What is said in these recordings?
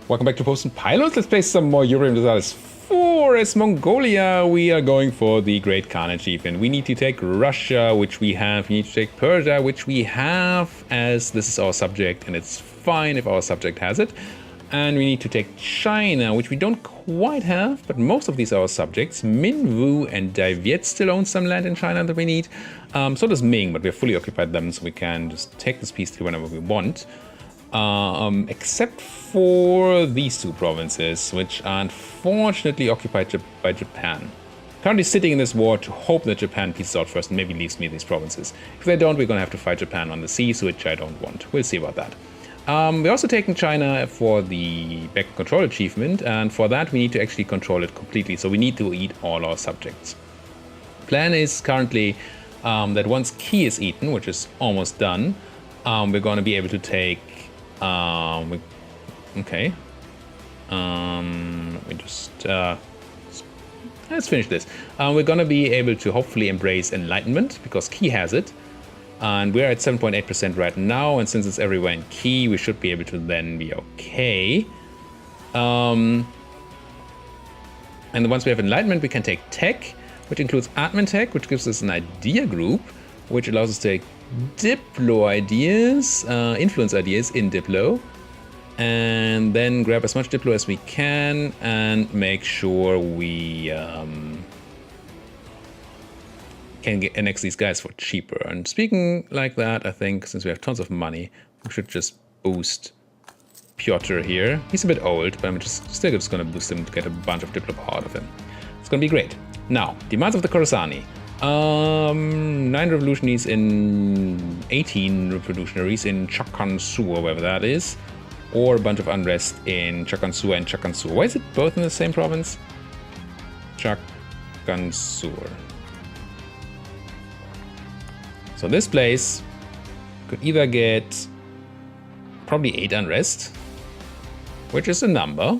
Welcome back to Popes and Pylons. Let's play some more Europa Universalis IV. As Mongolia, we are going for the Great Khan achievement. We need to take Russia, which we have. We need to take Persia, which we have, as this is our subject, and it's fine if our subject has it. And we need to take China, which we don't quite have, but most of these are our subjects. Min, Wu, and Dai Viet still own some land in China that we need. So does Ming, but we're fully occupied them, so we can just take this piece whenever we want. Except for these two provinces, which are unfortunately occupied by Japan. Currently sitting in this war to hope that Japan pieces out first and maybe leaves me these provinces. If they don't, we're going to have to fight Japan on the seas, which I don't want. We'll see about that. We're also taking China for the back control achievement, and for that we need to actually control it completely, so we need to eat all our subjects. Plan is currently that once Qi is eaten, which is almost done, we're going to be able to take... let me just... let's finish this. We're going to be able to hopefully embrace enlightenment, because Qi has it. And we're at 7.8% right now, and since it's everywhere in Qi, we should be able to then be okay. And once we have enlightenment, we can take tech, which includes admin tech, which gives us an idea group, which allows us to take Diplo ideas, influence ideas in Diplo, and then grab as much Diplo as we can and make sure we can annex these guys for cheaper. And speaking like that, I think since we have tons of money, we should just boost Piotr here. He's a bit old, but I'm still just going to boost him to get a bunch of Diplo power out of him. It's going to be great. Now, demands of the Khorasani. 9 revolutionaries in 18 revolutionaries in Chakansu, or wherever that is, or a bunch of unrest in Chakansu and Chakansu. Why is it both in the same province? Chakansu. So this place could either get probably 8 unrest, which is a number,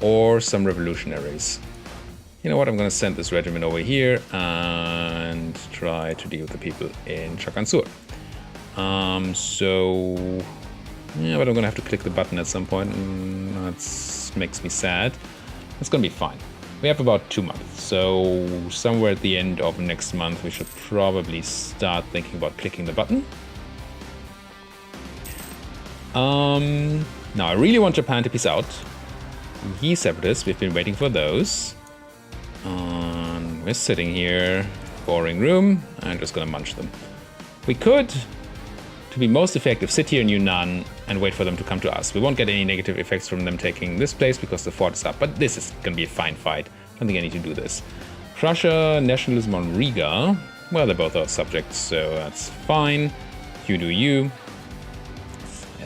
or some revolutionaries. You know what, I'm going to send this regiment over here and try to deal with the people in Chakansu. Yeah, but I'm going to have to click the button at some point, and that makes me sad. It's going to be fine. We have about 2 months, so somewhere at the end of next month we should probably start thinking about clicking the button. Now I really want Japan to peace out. He separatists, we've been waiting for those. We're sitting here, boring room, and just gonna munch them. We could, to be most effective, sit here in Yunnan and wait for them to come to us. We won't get any negative effects from them taking this place because the fort is up, but this is gonna be a fine fight. I don't think I need to do this. Prussia, nationalism on Riga. Well, they're both our subjects, so that's fine. You do you.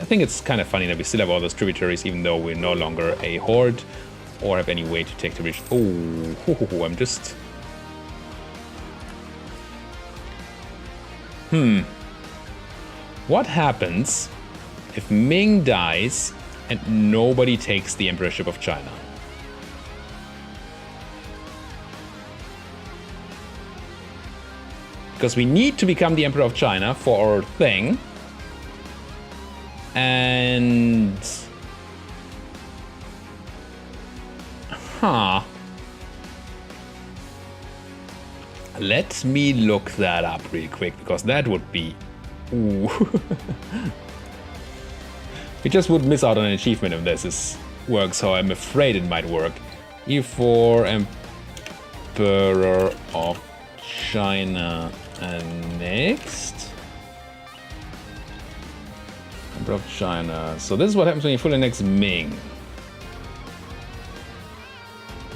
I think it's kind of funny that we still have all those tributaries, even though we're no longer a horde or have any way to take the bridge. Oh, I'm just... What happens if Ming dies and nobody takes the emperorship of China? Because we need to become the emperor of China for our thing. And... Let me look that up real quick, because that would be... Ooh. We just would miss out on an achievement if this works, so I'm afraid it might work. E4, Emperor of China annexed. Emperor of China. So this is what happens when you fully annex Ming.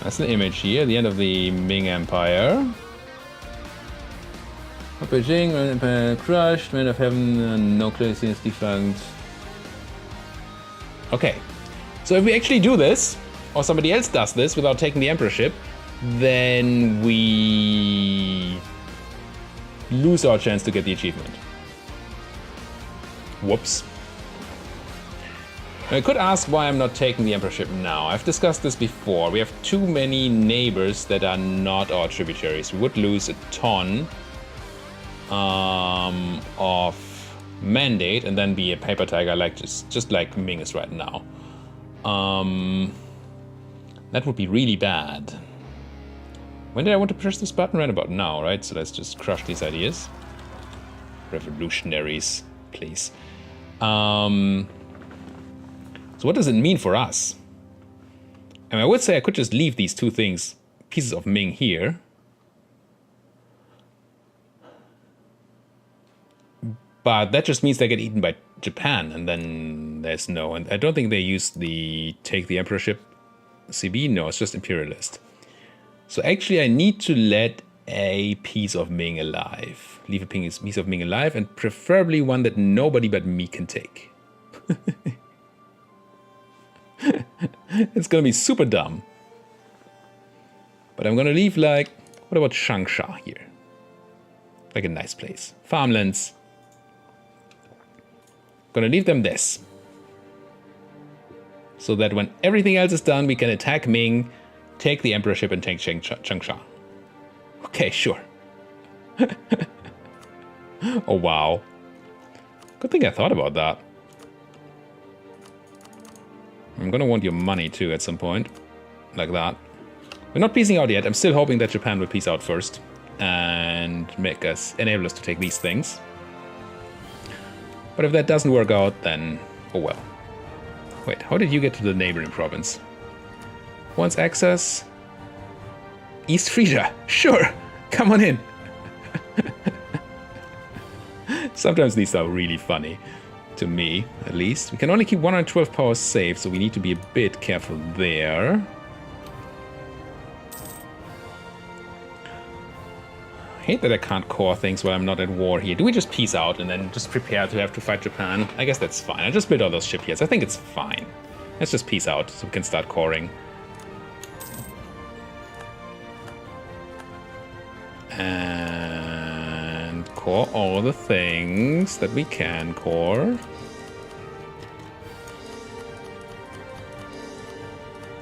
That's the image here, the end of the Ming Empire. Beijing, Empire crushed, Man of Heaven, no clearly is defunct. Okay, so if we actually do this, or somebody else does this without taking the emperorship, then we lose our chance to get the achievement. Whoops. I could ask why I'm not taking the emperorship now. I've discussed this before. We have too many neighbors that are not our tributaries. We would lose a ton of mandate and then be a paper tiger like just like Ming is right now. That would be really bad. When did I want to press this button? Right about now, right? So let's just crush these ideas. Revolutionaries, please. So what does it mean for us? And I would say I could just leave these two things, pieces of Ming here. But that just means they get eaten by Japan, and then there's no... And I don't think they use the take the emperorship CB. No, it's just imperialist. So actually I need to let a piece of Ming alive. Leave a piece of Ming alive, and preferably one that nobody but me can take. It's gonna be super dumb. But I'm gonna leave, like, what about Changsha here? Like a nice place. Farmlands. Gonna leave them this. So that when everything else is done, we can attack Ming, take the emperorship, and take Changsha. Okay, sure. Oh, wow. Good thing I thought about that. I'm gonna want your money too at some point. Like that. We're not peacing out yet. I'm still hoping that Japan will peace out first. And enable us to take these things. But if that doesn't work out, then oh well. Wait, how did you get to the neighboring province? Wants access? East Frisia. Sure, come on in. Sometimes these are really funny. To me, at least. We can only keep 112 power safe, so we need to be a bit careful there. I hate that I can't core things while I'm not at war here. Do we just peace out and then just prepare to have to fight Japan? I guess that's fine. I just built all those shipyards. I think it's fine. Let's just peace out so we can start coring. And core all the things that we can core.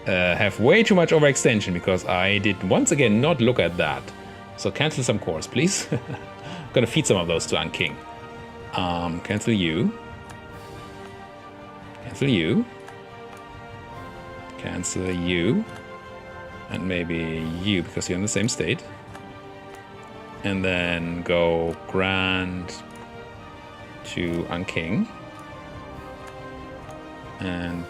Have way too much overextension because I did once again not look at that. So cancel some cores, please. I'm gonna feed some of those to An King. Cancel you. Cancel you. Cancel you. And maybe you, because you're in the same state. And then go Grand to An King. And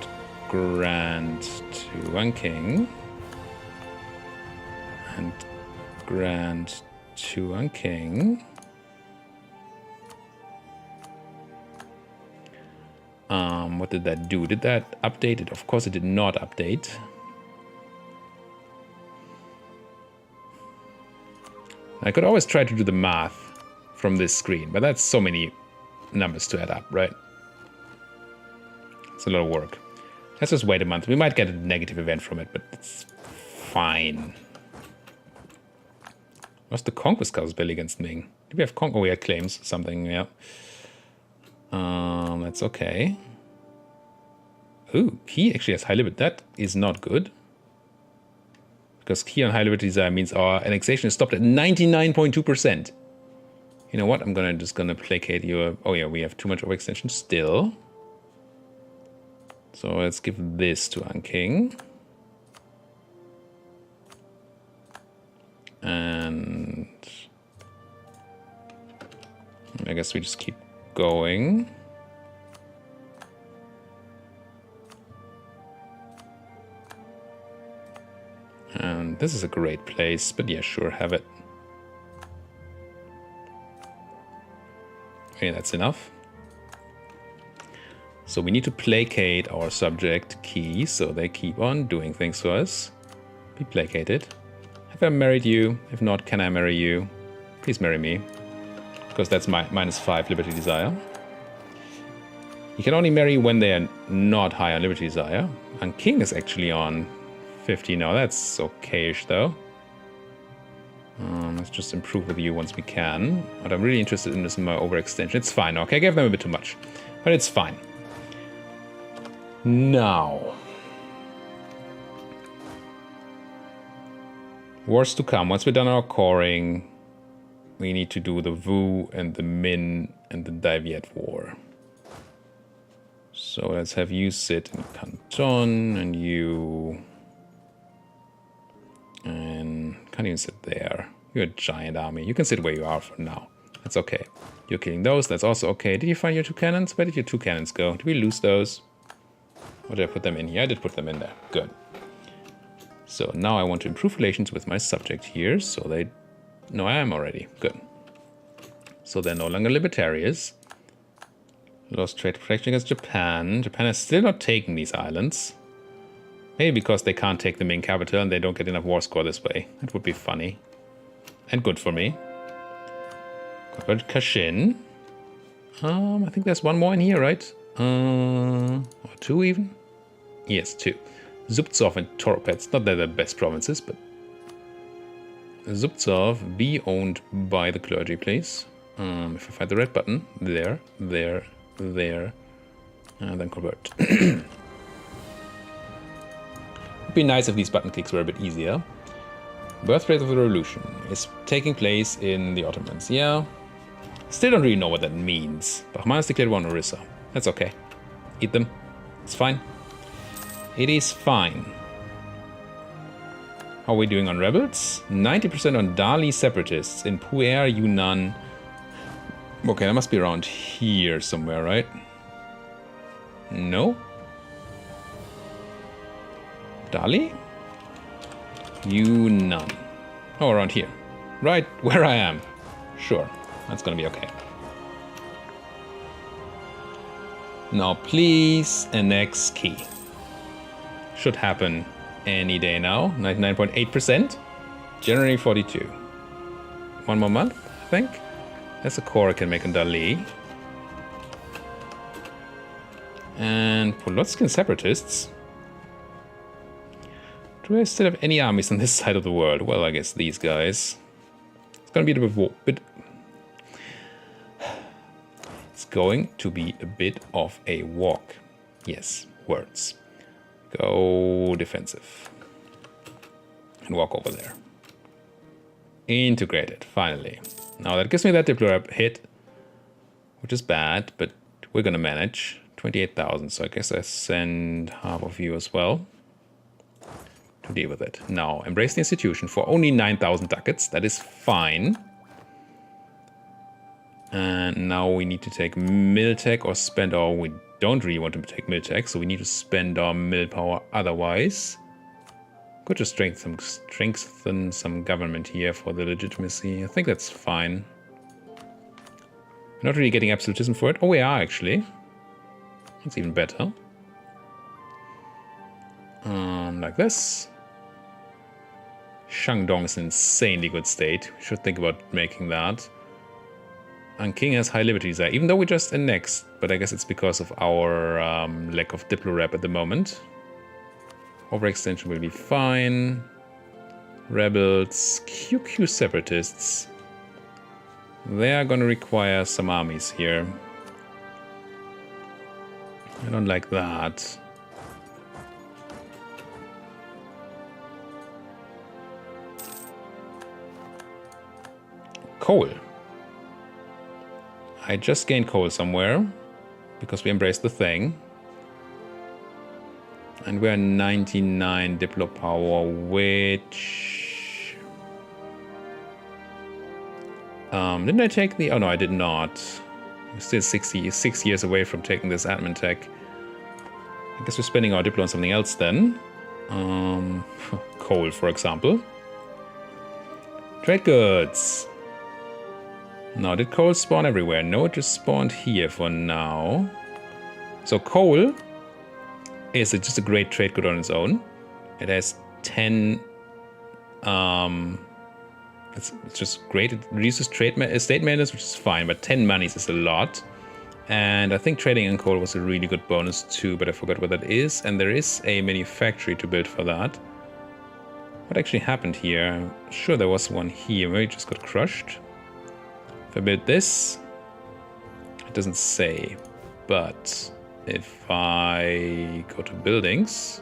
Grand to An King. And Grand to An King. What did that do? Did that update it? Of course it did not update. I could always try to do the math from this screen, but that's so many numbers to add up, right? It's a lot of work. Let's just wait a month. We might get a negative event from it, but it's fine. What's the conquest cause bill against Ming? Did we have oh, we had claims, something, yeah. That's okay. Ooh, he actually has high liberty. That is not good. Because key on high liberty desire means our annexation is stopped at 99.2%. You know what? I'm just gonna placate you. Oh yeah, we have too much overextension still. So let's give this to An King. And I guess we just keep going. And this is a great place, but yeah, sure, have it. Okay, that's enough. So we need to placate our subject key, so they keep on doing things for us. Be placated. Have I married you? If not, can I marry you? Please marry me. Because that's my -5 liberty desire. You can only marry when they are not high on liberty desire. And King is actually on 50 now. That's okay-ish though. Let's just improve with you once we can. What I'm really interested in is my overextension. It's fine. Okay, I gave them a bit too much. But it's fine. Now. Wars to come. Once we're done our coring, we need to do the Wu and the Min and the Dai Viet War. So let's have you sit in Canton and you... And can't even sit there. You're a giant army. You can sit where you are for now. That's okay. You're killing those. That's also okay. Did you find your 2 cannons? Where did your 2 cannons go? Did we lose those? Or did I put them in here? I did put them in there. Good. So now I want to improve relations with my subject here. So they... No, I am already. Good. So they're no longer libertarians. Lost trade protection against Japan. Japan has still not taken these islands. Maybe because they can't take the main capital and they don't get enough war score this way. That would be funny. And good for me. Convert Kashin. I think there's one more in here, right? Or 2 even? Yes, 2. Zubtsov and Toropets. Not that they're the best provinces, but... Zubtsov, be owned by the clergy, please. If I find the red button. There. And then convert. It'd be nice if these button clicks were a bit easier. Birthplace of the Revolution is taking place in the Ottomans. Yeah. Still don't really know what that means. Bahman's declared war on Orissa. That's okay. Eat them. It's fine. It is fine. How are we doing on rebels? 90% on Dali separatists in Pu'er, Yunnan. Okay, that must be around here somewhere, right? No? Dali? Yunnan. Oh, around here. Right where I am. Sure, that's gonna be okay. Now please annex key. Should happen any day now. 99.8%. January 42. 1 more month, I think. That's a core I can make on Dali. And Polotskin separatists. Do I still have any armies on this side of the world? Well, I guess these guys. It's gonna be It's going to be a bit of a walk. Yes, words. Go defensive. And walk over there. Integrated, finally. Now that gives me that Diplo hit, which is bad, but we're gonna manage. 28,000, so I guess I send half of you as well to deal with it. Now, embrace the institution for only 9,000 ducats. That is fine. And now we need to take Miltech or spend our... We don't really want to take Miltech, so we need to spend our mill power otherwise. Could just strengthen some government here for the legitimacy. I think that's fine. We're not really getting absolutism for it. Oh, we are actually. That's even better. Like this. Shandong is an insanely good state. We should think about making that. And King has high liberties there, even though we just annexed. But I guess it's because of our lack of Diplo rep at the moment. Overextension will be fine. Rebels, QQ separatists. They are gonna require some armies here. I don't like that. Coal. I just gained coal somewhere because we embraced the thing. And we're 99 Diplo power, which... didn't I take the... Oh no, I did not. I'm still 6 years away from taking this admin tech. I guess we're spending our Diplo on something else then. Coal, for example. Trade goods. Now, did coal spawn everywhere? No, it just spawned here for now. So coal is just a great trade good on its own. It has 10... It's just great. It reduces state maintenance, which is fine, but 10 monies is a lot. And I think trading in coal was a really good bonus too, but I forgot what that is. And there is a manufactory to build for that. What actually happened here? I'm sure there was one here. Maybe it just got crushed. If I build this, it doesn't say. But if I go to buildings,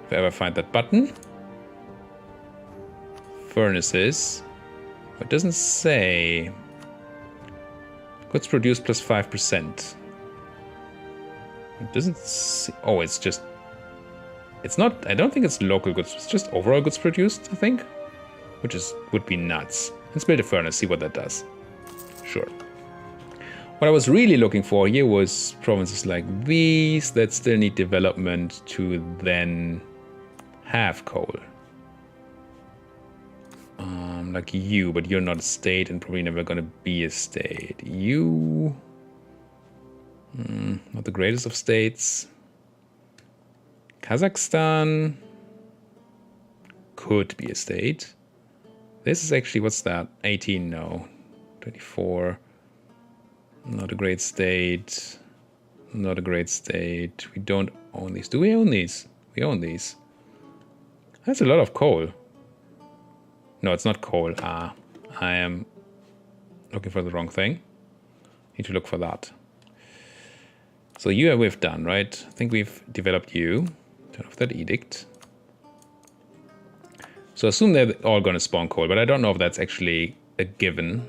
if I ever find that button, furnaces, it doesn't say. Goods produced plus 5%. It doesn't see, oh, it's just, it's not, I don't think it's local goods, it's just overall goods produced, I think, which would be nuts. Let's build a furnace, see what that does. Sure. What I was really looking for here was provinces like these that still need development to then have coal. Like you, but you're not a state and probably never gonna be a state. You, not the greatest of states. Kazakhstan could be a state. This is actually, what's that? 18, no. 24. Not a great state. Not a great state. We don't own these. Do we own these? We own these. That's a lot of coal. No, it's not coal. Ah, I am looking for the wrong thing. Need to look for that. So you we've done, right? I think we've developed you. Turn off that edict. So assume they're all going to spawn coal, but I don't know if that's actually a given.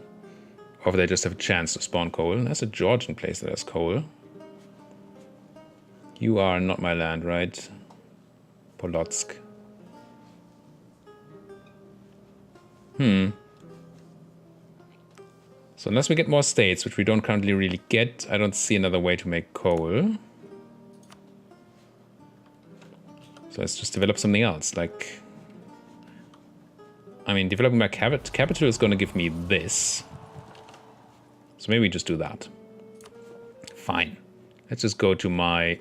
Or if they just have a chance to spawn coal. That's a Georgian place that has coal. You are not my land, right? Polotsk. So unless we get more states, which we don't currently really get, I don't see another way to make coal. So let's just develop something else. Like, I mean, developing my capital is going to give me this. So maybe we just do that. Fine. Let's just go to my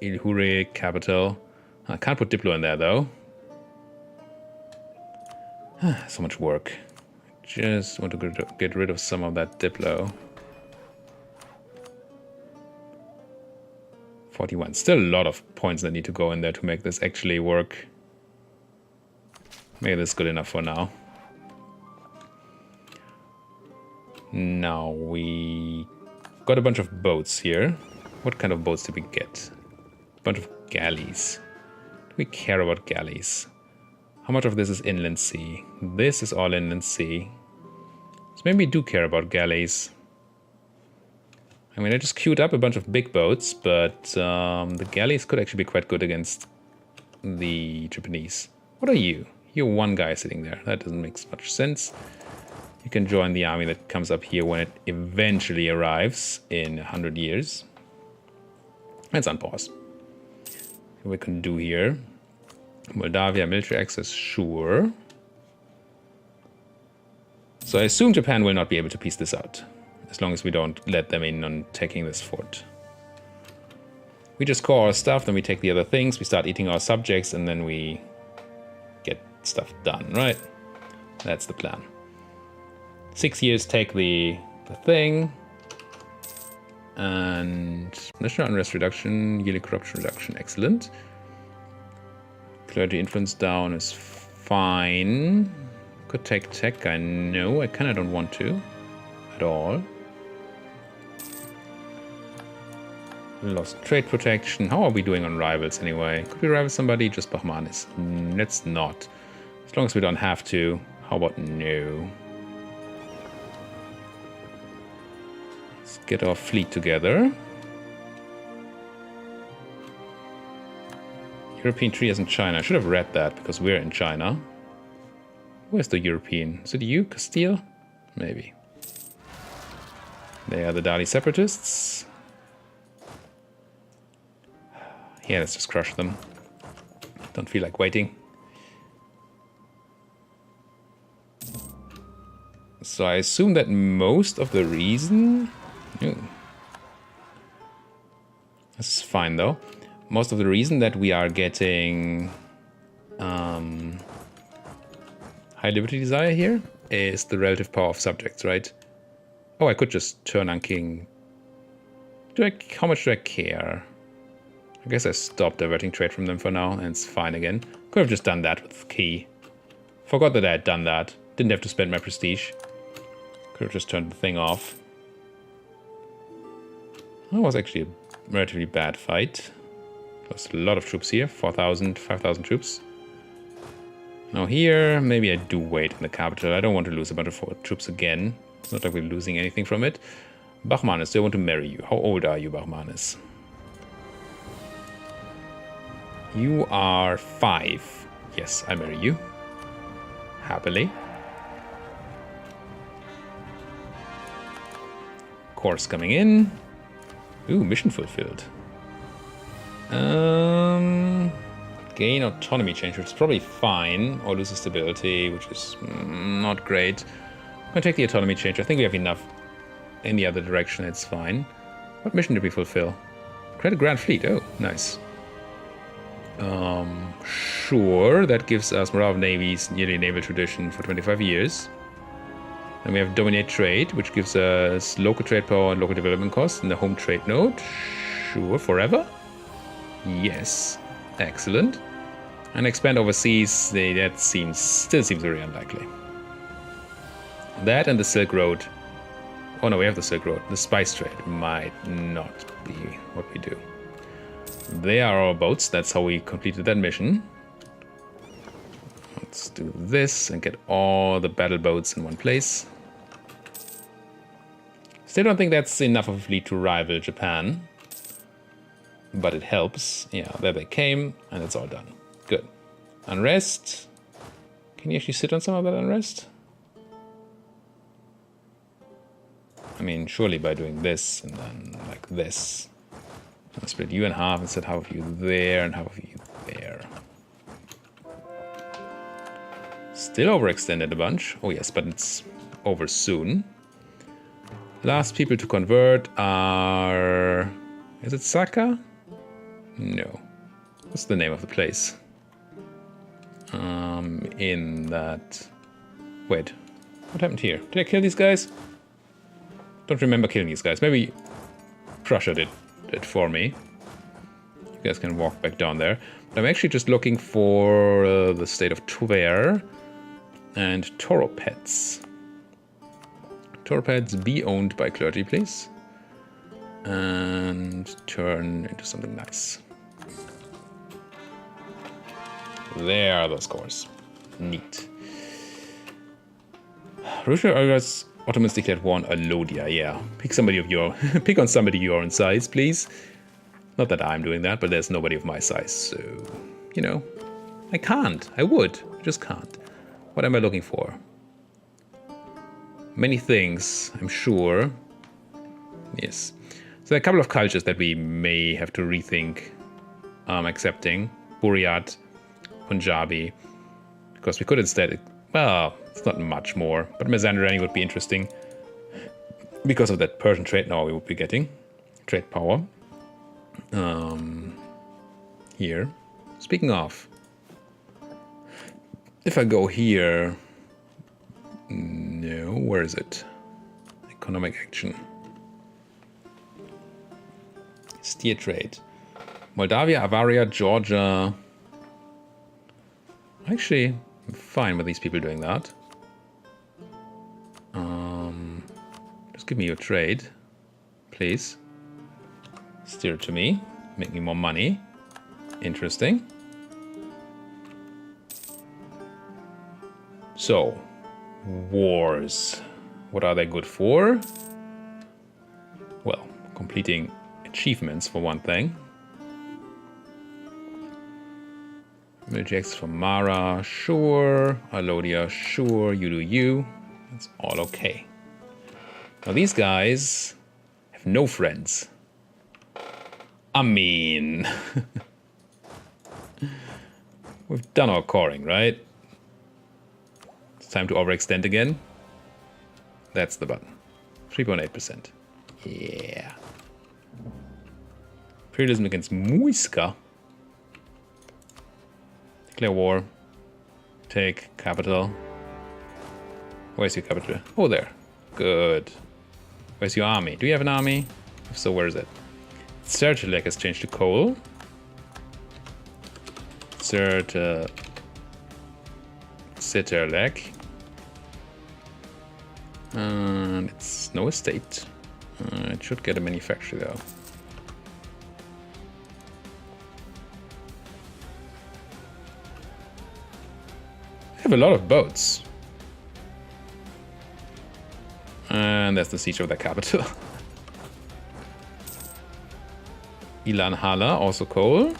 Ilhure capital. I can't put Diplo in there though. So much work. Just want to get rid of some of that Diplo. 41. Still a lot of points that need to go in there to make this actually work. Maybe this is good enough for now. Now we got a bunch of boats here. What kind of boats did we get? A bunch of galleys. Do we care about galleys? How much of this is inland sea? This is all inland sea. So maybe we do care about galleys. I mean, I just queued up a bunch of big boats, but the galleys could actually be quite good against the Japanese. What are you? You're one guy sitting there. That doesn't make much sense. You can join the army that comes up here when it eventually arrives in 100 years. Let's unpause. What we can do here. Moldavia, military access, sure. So I assume Japan will not be able to piece this out, as long as we don't let them in on taking this fort. We just core our stuff, then we take the other things, we start eating our subjects, and then we get stuff done, right? That's the plan. 6 years take the thing, and national unrest reduction, yearly corruption reduction, excellent. Clergy influence down is fine. Could take tech, I know. I kind of don't want to at all. Lost trade protection. How are we doing on rivals anyway? Could we rival somebody? Just Bahmanis. Let's not. As long as we don't have to. How about no? Let's get our fleet together. European treaties in China. I should have read that because we're in China. Where's the European? Is it you, Castile? Maybe. They are the Dali separatists. Yeah, let's just crush them. Don't feel like waiting. So I assume that most of the reason... Ooh. This is fine though. Most of the reason that we are getting high liberty desire here is the relative power of subjects, right? Oh, I could just turn on king. How much do I care? I guess I stopped diverting trade from them for now, and it's fine again. Could have just done that with key. Forgot that I had done that. Didn't have to spend my prestige. Could have just turned the thing off. That was actually a relatively bad fight. Lost a lot of troops here. 4,000, 5,000 troops. Now here, maybe I do wait in the capital. I don't want to lose a bunch of troops again. It's not like we're losing anything from it. Bahmanis, do I want to marry you? How old are you, Bahmanis? You are 5. Yes, I'll marry you. Happily. Course coming in. Ooh, mission fulfilled. Gain autonomy change, which is probably fine. Or lose stability, which is not great. I'm gonna take the autonomy change. I think we have enough in the other direction. It's fine. What mission did we fulfill? Create a Grand Fleet. Oh, nice. Sure. That gives us morale of navies, yearly naval tradition for 25 years. Then we have dominate trade, which gives us local trade power and local development costs in the home trade node. Sure, forever. Yes, excellent. And expand overseas. That still seems very unlikely. That and the Silk Road. Oh no, we have the Silk Road. The spice trade might not be what we do. There are our boats. That's how we completed that mission. Let's do this and get all the battle boats in one place. Still don't think that's enough of a fleet to rival Japan. But it helps. Yeah, there they came, and it's all done. Good. Unrest. Can you actually sit on some of that unrest? I mean, surely by doing this and then like this. I'll split you in half and set half of you there and half of you there. Still overextended a bunch. Oh yes, but it's over soon. Last people to convert are... Is it Saka? No. What's the name of the place? In that... Wait, what happened here? Did I kill these guys? Don't remember killing these guys. Maybe Prussia did it for me. You guys can walk back down there. But I'm actually just looking for the state of Tver and Toropets. Toropets be owned by clergy, please. And turn into something nice. There are those cores. Neat. Russia Ottomans declared war on Alodia. Yeah, pick somebody of your, pick on somebody your own size, please. Not that I'm doing that, but there's nobody of my size, so you know, I can't. I would, I just can't. What am I looking for? Many things, I'm sure. Yes. So there are a couple of cultures that we may have to rethink accepting. Buryat, Punjabi. Because we could instead, well, it's not much more. But Mazandarani would be interesting. Because of that Persian trade now we would be getting. Trade power. Here. Speaking of. If I go here... No, where is it? Economic action. Steer trade. Moldavia, Avaria, Georgia. Actually, I'm fine with these people doing that. Just give me your trade, please. Steer it to me. Make me more money. Interesting. So, wars. What are they good for? Well, completing achievements for one thing. Military access from Mara, sure. Alodia, sure. You do you. That's all okay. Now these guys have no friends. I mean... We've done our coring, right? It's time to overextend again. That's the button. 3.8%. Yeah. Imperialism against Muisca. Declare war. Take capital. Where's your capital? Oh, there. Good. Where's your army? Do you have an army? If so, where is it? Sertelek has changed to coal. Sertelek. And it's no estate. It should get a manufacturer though. I have a lot of boats. And that's the siege of the capital. Ilan Hala, also coal.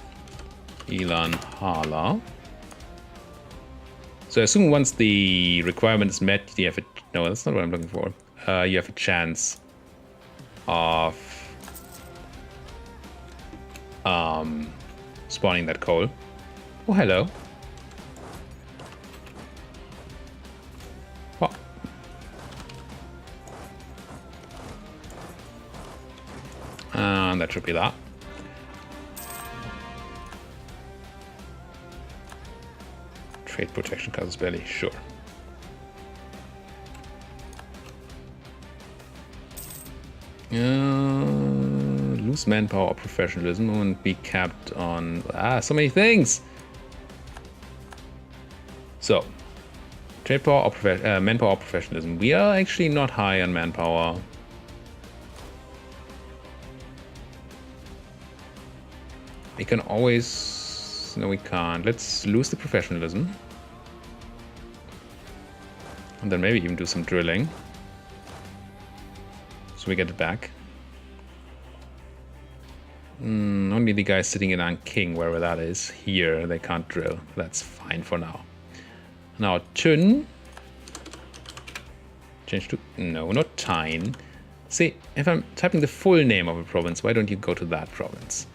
Elan Hala. So I assume once the requirement is met, you have a... No, that's not what I'm looking for. You have a chance of spawning that coal. Oh, hello. Oh. And that should be that. Trade protection causes barely, sure. Lose manpower or professionalism and be capped on... so many things! So, trade power or manpower or professionalism. We are actually not high on manpower. We can always... No, we can't. Let's lose the professionalism. And then maybe even do some drilling. So we get it back. Only the guys sitting in Anking, wherever that is, here, they can't drill. That's fine for now. Now, Tun. Change to... No, not Tyne. See, if I'm typing the full name of a province, why don't you go to that province?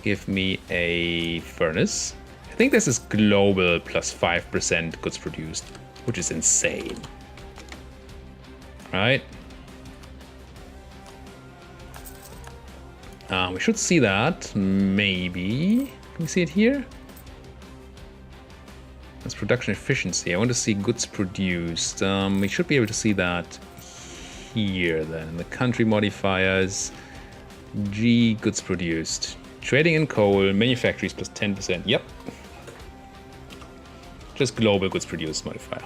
Give me a furnace. I think this is global plus 5% goods produced, which is insane. Right? We should see that, maybe. Can we see it here? That's production efficiency. I want to see goods produced. We should be able to see that here then. The country modifiers. G, goods produced. Trading in coal, manufactories plus 10%. Yep. Just global goods produced modifier.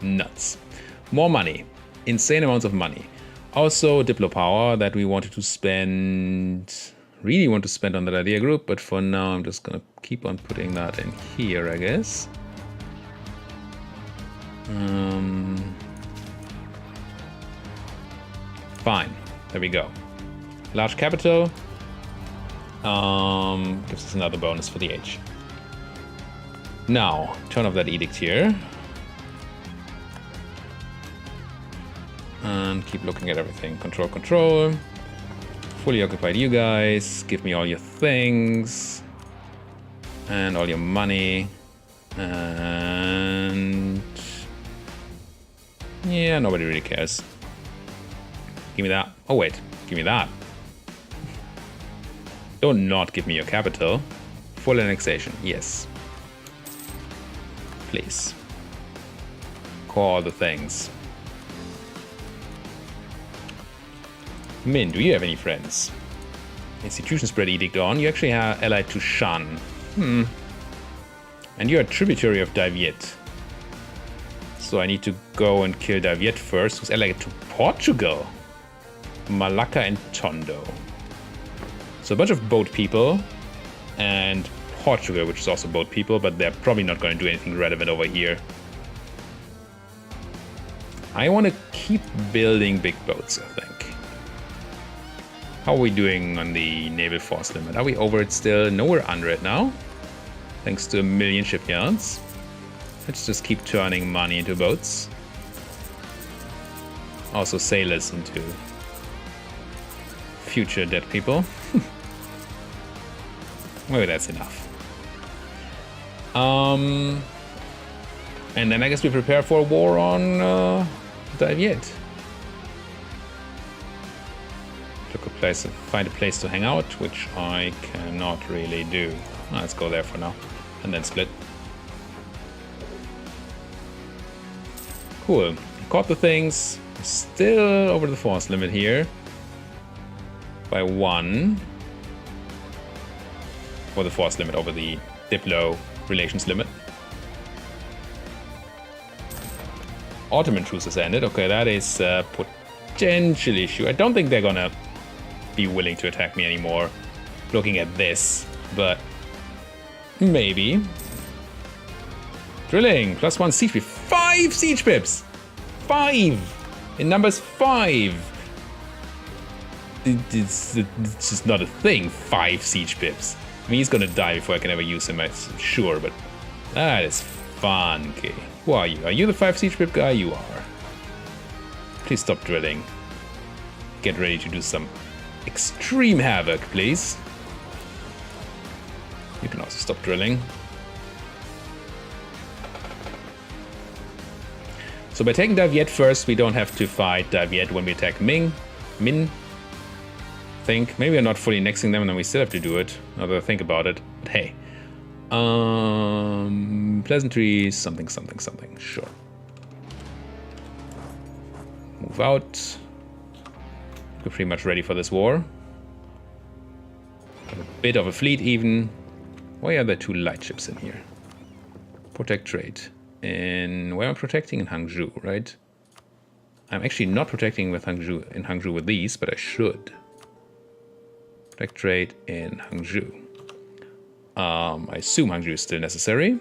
Nuts. More money. Insane amounts of money. Also, Diplo power that we wanted to spend, really want to spend on that idea group, but for now I'm just gonna keep on putting that in here, I guess. Fine, there we go. Large capital gives us another bonus for the age. Now, turn off that edict here. And keep looking at everything. Control, control. Fully occupied you guys. Give me all your things. And all your money. And... yeah, nobody really cares. Give me that. Oh, wait. Give me that. Don't not give me your capital. Full annexation. Yes. Please. Core all the things. Min, do you have any friends? Institution spread edict on. You actually are allied to Shan. And you're a tributary of Daviet. So I need to go and kill Daviet first, who's allied to Portugal. Malacca and Tondo. So a bunch of boat people. And Portugal, which is also boat people, but they're probably not going to do anything relevant over here. I want to keep building big boats, I think. How are we doing on the naval force limit? Are we over it still? No, we're under it now. Thanks to 1 million shipyards. Let's just keep turning money into boats. Also sailors into future dead people. Maybe that's enough. And then I guess we prepare for a war on Daviet. Look a place, find a place to hang out, which I cannot really do. Let's go there for now, and then split. Cool. Caught the things. Still over the force limit here by 1. Or the force limit over the Diplo relations limit. Ottoman truce has ended. Okay, that is a potential issue. I don't think they're gonna be willing to attack me anymore, looking at this, but maybe. Drilling, +1 siege pip. 5 siege pips! 5! In numbers 5! It's just not a thing, 5 siege pips. I mean, he's gonna die before I can ever use him, I'm sure, but that is fun. Okay, who are you? Are you the 5 siege whip guy? You are. Please stop drilling. Get ready to do some extreme havoc, please. You can also stop drilling. So by taking Daviet first, we don't have to fight Daviet when we attack Min. Think maybe we're not fully nexing them and then we still have to do it. Now that I think about it. But hey. Pleasantries, something. Sure. Move out. We're pretty much ready for this war. Have a bit of a fleet even. Why are there 2 light ships in here? Protect trade. Where am I protecting? In Hangzhou, right? I'm actually not protecting with Hangzhou with these, but I should. Protect trade in Hangzhou. I assume Hangzhou is still necessary.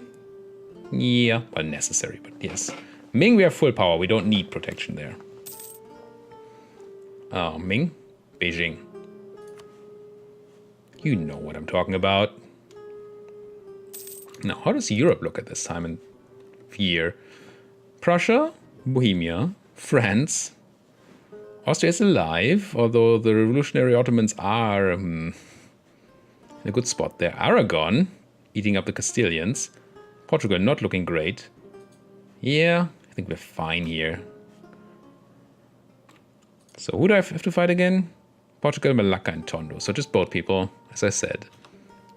Yeah, well, necessary, but yes. Ming, we have full power. We don't need protection there. Ming, Beijing. You know what I'm talking about. Now, how does Europe look at this time and year? Prussia, Bohemia, France. Austria is alive, although the revolutionary Ottomans are in a good spot there. Aragon, eating up the Castilians. Portugal not looking great. Yeah, I think we're fine here. So who do I have to fight again? Portugal, Malacca, and Tondo. So just both people, as I said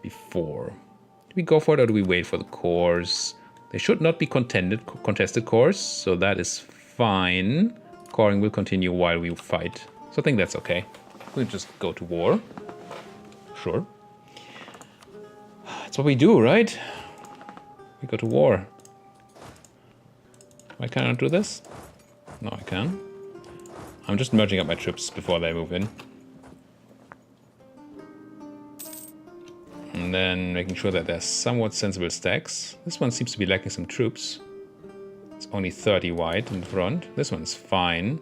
before. Do we go for it or do we wait for the cores? They should not be contested cores, so that is fine. Coring will continue while we fight. So I think that's okay. We'll just go to war. Sure. That's what we do, right? We go to war. Why can't I not do this? No, I can. I'm just merging up my troops before they move in. And then making sure that they're somewhat sensible stacks. This one seems to be lacking some troops. It's only 30 wide in the front. This one's fine.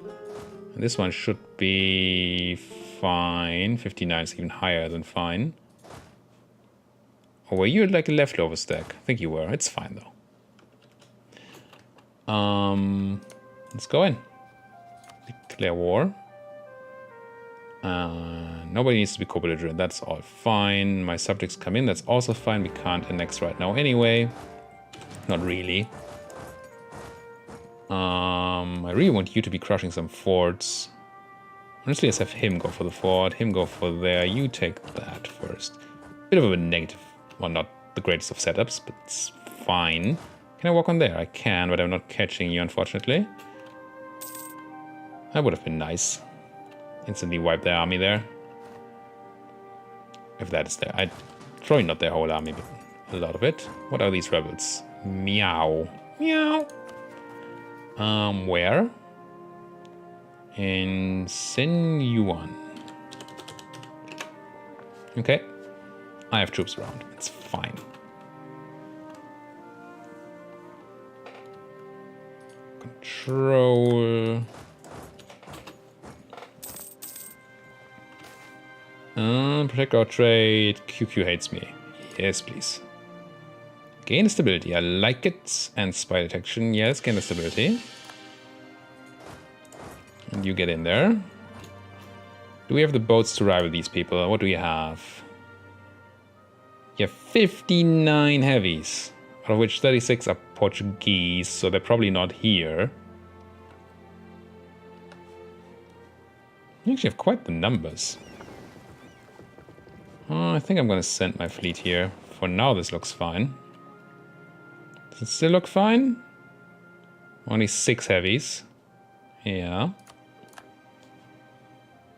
And this one should be fine. 59 is even higher than fine. Or were you like a leftover stack? I think you were. It's fine though. Let's go in. Declare war. Nobody needs to be co-belligerent. That's all fine. My subjects come in. That's also fine. We can't annex right now anyway. Not really. I really want you to be crushing some forts. Honestly, let's have him go for the fort. Him go for there. You take that first. Bit of a negative. Well, not the greatest of setups, but it's fine. Can I walk on there? I can, but I'm not catching you, unfortunately. That would have been nice. Instantly wipe their army there. If that is there. Probably not their whole army, but a lot of it. What are these rebels? Meow. Meow. Where? In Sinyuan. Okay. I have troops around. It's fine. Control. Protect our trade. QQ hates me. Yes, please. Gain stability. I like it. And spy detection. Yes, gain the stability. And you get in there. Do we have the boats to rival these people? What do we have? You have 59 heavies, out of which 36 are Portuguese, so they're probably not here. You actually have quite the numbers. I think I'm going to send my fleet here. For now, this looks fine. Does it still look fine? Only 6 heavies. Yeah.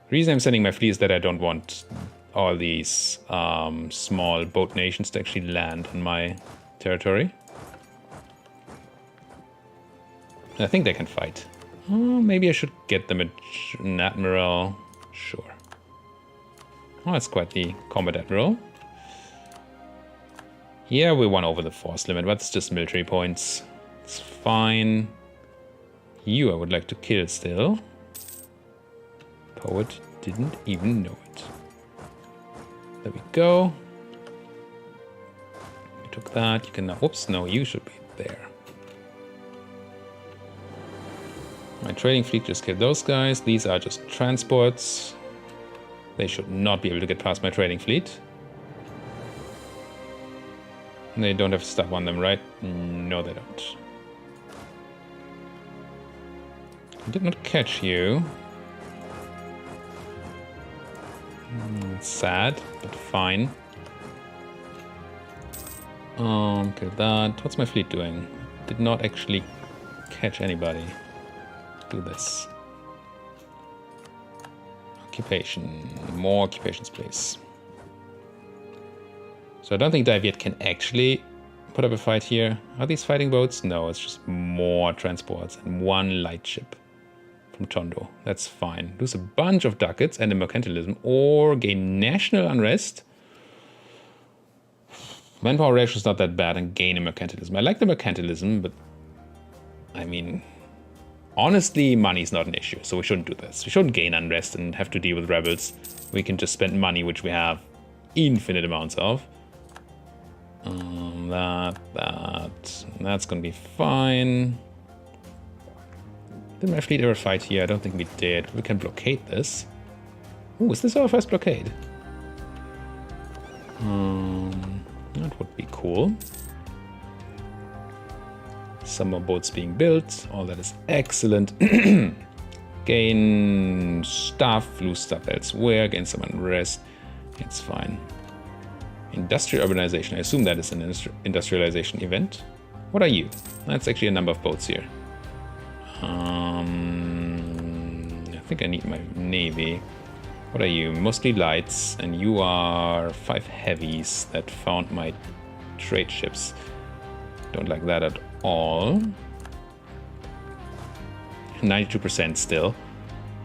The reason I'm sending my fleet is that I don't want all these small boat nations to actually land on my territory. I think they can fight. Oh, maybe I should get them an admiral. Sure. Oh, that's quite the combat admiral. Yeah, we won over the force limit, but it's just military points. It's fine. You, I would like to kill still. Poet didn't even know it. There we go. took that. You can now... Oops, no, you should be there. My trading fleet just killed those guys. These are just transports. They should not be able to get past my trading fleet. They don't have stuff on them, right? No, they don't. I did not catch you. It's sad, but fine. Kill that. What's my fleet doing? Did not actually catch anybody. Do this. Occupation. More occupations, please. So I don't think Diviet can actually put up a fight here. Are these fighting boats? No, it's just more transports and one light ship from Tondo. That's fine. Lose a bunch of ducats and a mercantilism or gain national unrest. Manpower ratio is not that bad and gain a mercantilism. I like the mercantilism, but I mean, honestly, money is not an issue, so we shouldn't do this. We shouldn't gain unrest and have to deal with rebels. We can just spend money, which we have infinite amounts of. That's gonna be fine. Did my fleet ever fight here? I don't think we did. We can blockade this. Ooh, is this our first blockade? That would be cool. Some more boats being built. All that is excellent. Gain stuff, lose stuff elsewhere, gain some unrest. It's fine. Industrial urbanization. I assume that is an industrialization event. What are you? That's actually a number of boats here. I think I need my navy. What are you? Mostly lights, and you are 5 heavies that found my trade ships. Don't like that at all. 92% still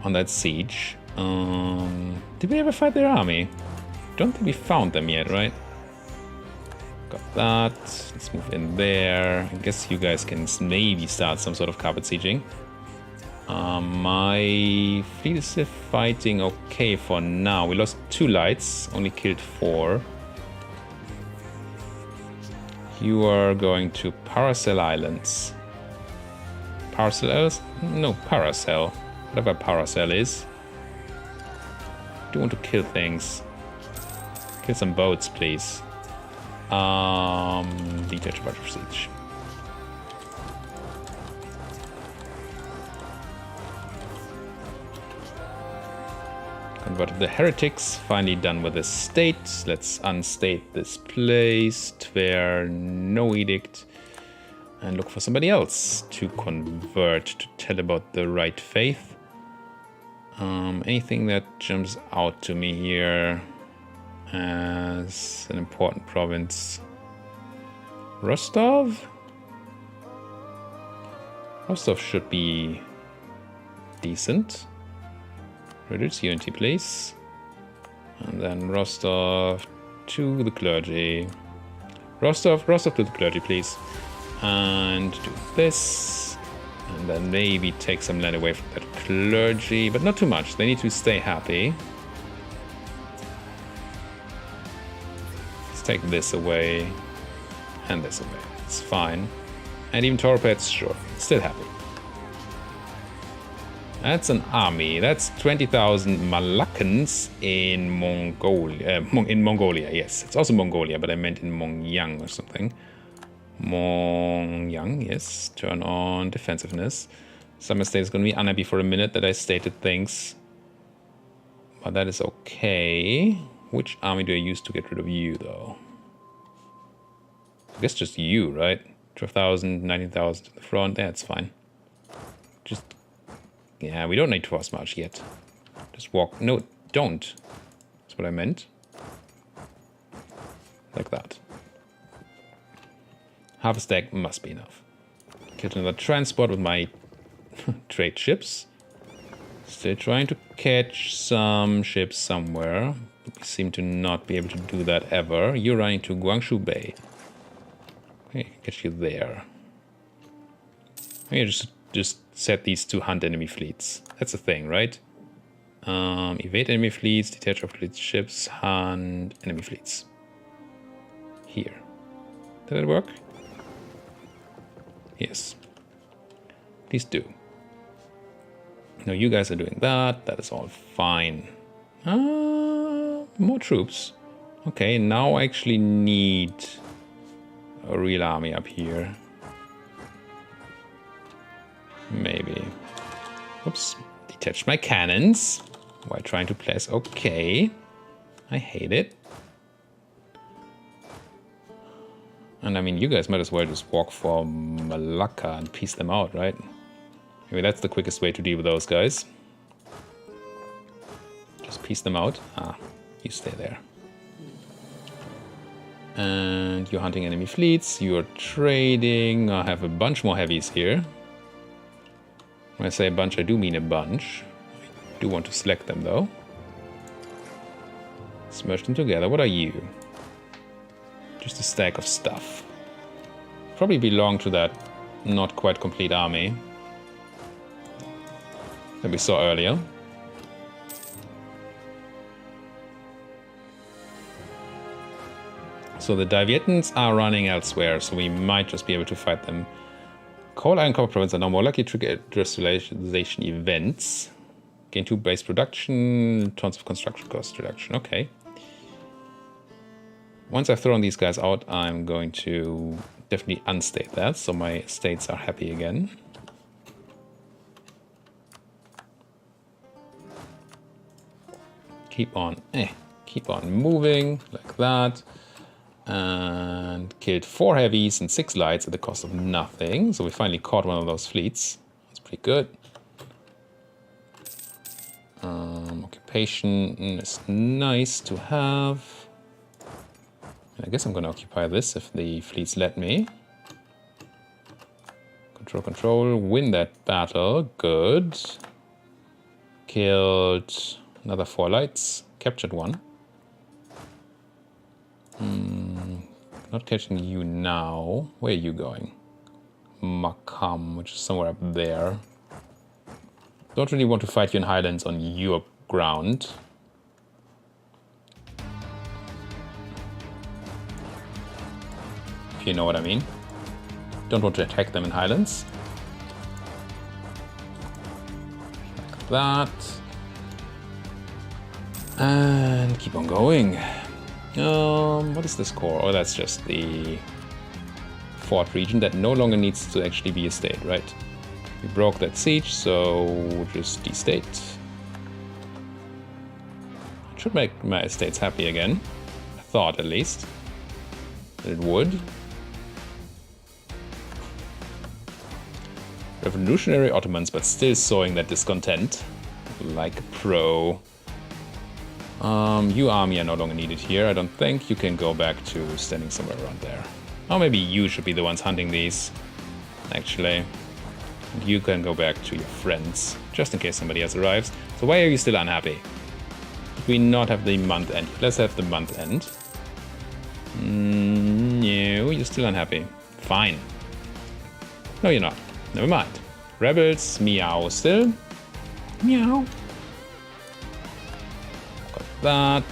on that siege. Did we ever fight their army? Don't think we found them yet, right? Got that. Let's move in there. I guess you guys can maybe start some sort of carpet sieging. My fleet is still fighting okay for now. We lost 2 lights, only killed 4. You are going to Paracel Islands. Paracel Islands? No, Paracel. Whatever Paracel is. Do want to kill things. Kill some boats, please. Detach a bunch of siege. Converted the heretics. Finally done with the state. Let's unstate this place. Tver, no edict. And look for somebody else to convert, to tell about the right faith. Anything that jumps out to me here as an important province. Rostov? Rostov should be decent. Reduce unity, please. And then Rostov to the clergy. Rostov to the clergy, please. And do this. And then maybe take some land away from that clergy, but not too much. They need to stay happy. Let's take this away. And this away. It's fine. And even torpedoes, sure. Still happy. That's an army. That's 20,000 Malakkans in Mongolia. In Mongolia, yes. It's also Mongolia, but I meant in Mongyang or something. Mongyang, yes. Turn on defensiveness. Summer State is going to be unhappy for a minute that I stated things. But that is okay. Which army do I use to get rid of you, though? I guess just you, right? 12,000, 19,000 to the front. That's fine. Just... yeah, we don't need to force march yet. Just walk. No, don't. That's what I meant. Like that. Half a stack must be enough. Killed another transport with my trade ships. Still trying to catch some ships somewhere. We seem to not be able to do that ever. You're running to Guangzhou Bay. Okay, catch you there. Okay, just set these to hunt enemy fleets. That's a thing, right? Evade enemy fleets, detach our fleet ships, hunt enemy fleets. Here. Did it work? Yes. Please do. No, you guys are doing that. That is all fine. More troops. Okay, now I actually need a real army up here. Maybe. Oops. Detached my cannons while trying to place. Okay. I hate it. And I mean, you guys might as well just walk for Malacca and piece them out, right? Maybe that's the quickest way to deal with those guys. Just piece them out. Ah, you stay there. And you're hunting enemy fleets. You're trading. I have a bunch more heavies here. When I say a bunch, I do mean a bunch. I do want to select them, though. Smash them together. What are you? Just a stack of stuff. Probably belong to that not quite complete army that we saw earlier. So the Davietans are running elsewhere, so we might just be able to fight them. Coal, Iron, Copper Province are now more likely to trigger industrialization events. Gain 2 base production, tons of construction cost reduction. Okay. Once I've thrown these guys out, I'm going to definitely unstate that, so my states are happy again. Keep on moving like that. And killed 4 heavies and 6 lights at the cost of nothing. So we finally caught one of those fleets. That's pretty good. Occupation is nice to have. I guess I'm going to occupy this if the fleets let me. Control, win that battle. Good. Killed another 4 lights. Captured 1. Not catching you now. Where are you going? Makam, which is somewhere up there. Don't really want to fight you in Highlands on your ground. If you know what I mean. Don't want to attack them in Highlands. Like that. And keep on going. What is this core? Oh, that's just the fort region that no longer needs to actually be a state, right? We broke that siege, so just destate. Should make my estates happy again. I thought, at least, that it would. Revolutionary Ottomans, but still sowing that discontent. Like a pro. You army are no longer needed here, I don't think. You can go back to standing somewhere around there. Or maybe you should be the ones hunting these, actually. You can go back to your friends, just in case somebody else arrives. So why are you still unhappy? Did we not have the month end? Let's have the month end. No, you're still unhappy. Fine. No, you're not. Never mind. Rebels, meow still. Meow. That.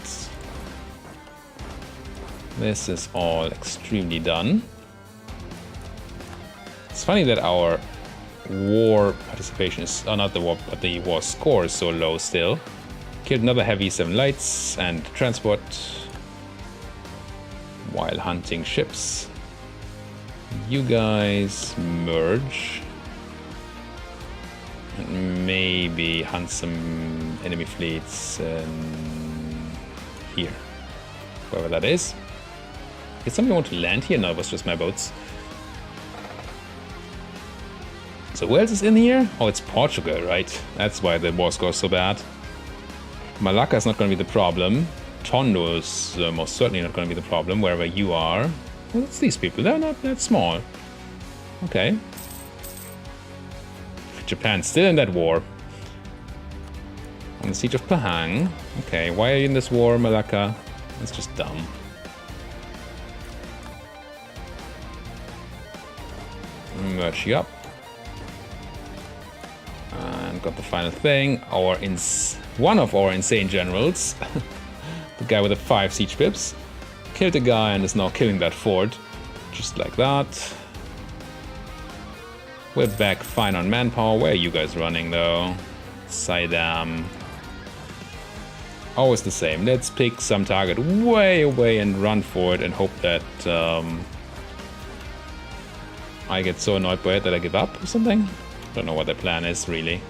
This is all extremely done. It's funny that our war participation is, not the war, but the war score is so low still. Killed another heavy 7 lights and transport while hunting ships. You guys merge. And maybe hunt some enemy fleets here. Wherever that is. Did somebody want to land here? No, it was just my boats. So who else is in here? Oh, it's Portugal, right? That's why the war score is so bad. Malacca is not going to be the problem. Tondo is most certainly not going to be the problem, wherever you are. Well, it's these people. They're not that small. Okay. Japan's still in that war. On the siege of Pahang. Okay, why are you in this war, Malacca? That's just dumb. Merge you up. And got the final thing. One of our insane generals, the guy with the 5 siege pips, killed a guy and is now killing that fort. Just like that. We're back fine on manpower. Where are you guys running though? Saidam. Always the same. Let's pick some target way away and run for it and hope that I get so annoyed by it that I give up or something. Don't know what their plan is really.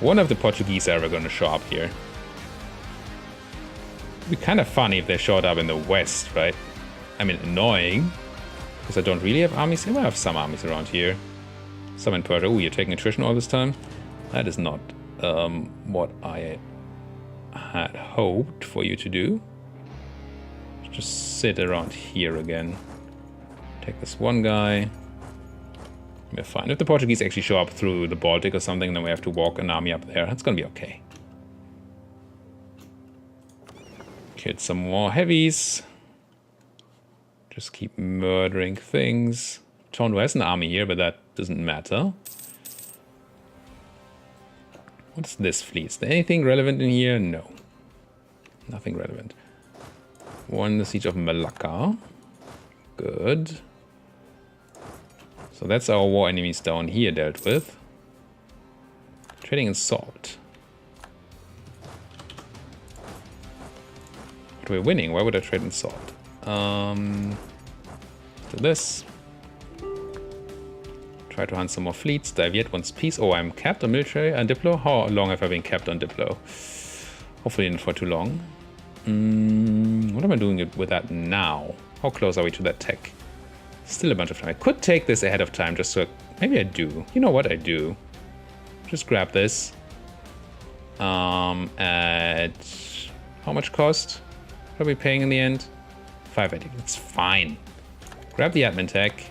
Wonder if the Portuguese are ever going to show up here. It'd be kind of funny if they showed up in the west, right? I mean, annoying. Because I don't really have armies here. I have some armies around here. Some in Persia. Ooh, you're taking attrition all this time? That is not what I had hoped for you to do. Just sit around here again. Take this one guy. We're fine. If the Portuguese actually show up through the Baltic or something, then we have to walk an army up there. That's gonna be okay. Get some more heavies. Just keep murdering things. Tondo has an army here, but that doesn't matter. What's this fleet? Is there anything relevant in here? No. Nothing relevant. Won the siege of Malacca. Good. So that's our war enemies down here dealt with. Trading in salt. But we're winning. Why would I trade in salt? Do this. Try to hunt some more fleets. Daviet wants peace. Oh, I'm capped on military and Diplo? How long have I been capped on Diplo? Hopefully not for too long. What am I doing with that now? How close are we to that tech? Still a bunch of time. I could take this ahead of time just so... Maybe I do. You know what I do? Just grab this. At... How much cost? What are we paying in the end? 580. It's fine. Grab the admin tech.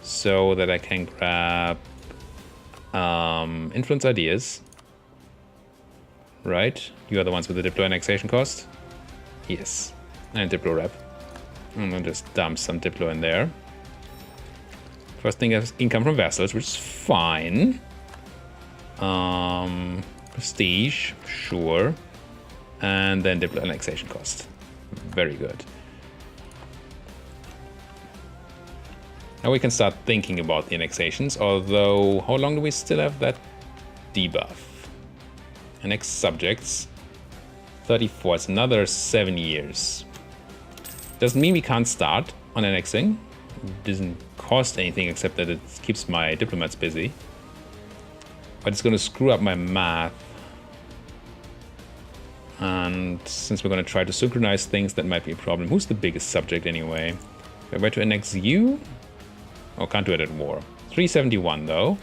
So that I can grab... influence ideas. Right? You are the ones with the Diplo annexation cost? Yes. And Diplo rep. I'm gonna just dump some Diplo in there. First thing is income from vassals, which is fine. Prestige, sure. And then Diplo annexation cost. Very good. Now we can start thinking about the annexations, although how long do we still have that debuff? Annex subjects. 34, it's another 7 years. Doesn't mean we can't start on annexing. It doesn't cost anything except that it keeps my diplomats busy. But it's going to screw up my math. And since we're going to try to synchronize things, that might be a problem. Who's the biggest subject anyway? If I were to annex you? Oh, can't do it at war. 371 though.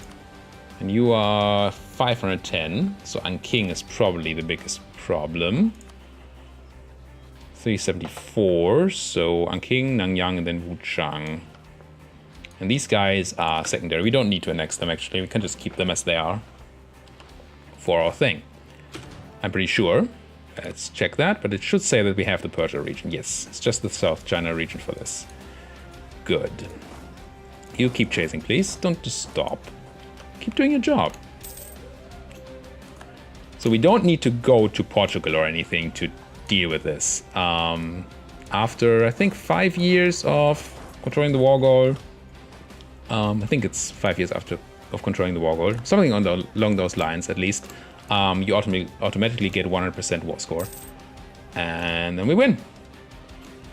And you are 510. So Anqing is probably the biggest problem. 374, so Anqing, Nanyang, and then Wuchang. And these guys are secondary. We don't need to annex them, actually. We can just keep them as they are for our thing. I'm pretty sure. Let's check that, but it should say that we have the Persia region. Yes, it's just the South China region for this. Good. You keep chasing, please. Don't just stop. Keep doing your job. So we don't need to go to Portugal or anything to deal with this. After I think 5 years of controlling the war goal, I think it's 5 years after of controlling the war goal, something along those lines at least. You automatically get 100% war score, and then we win.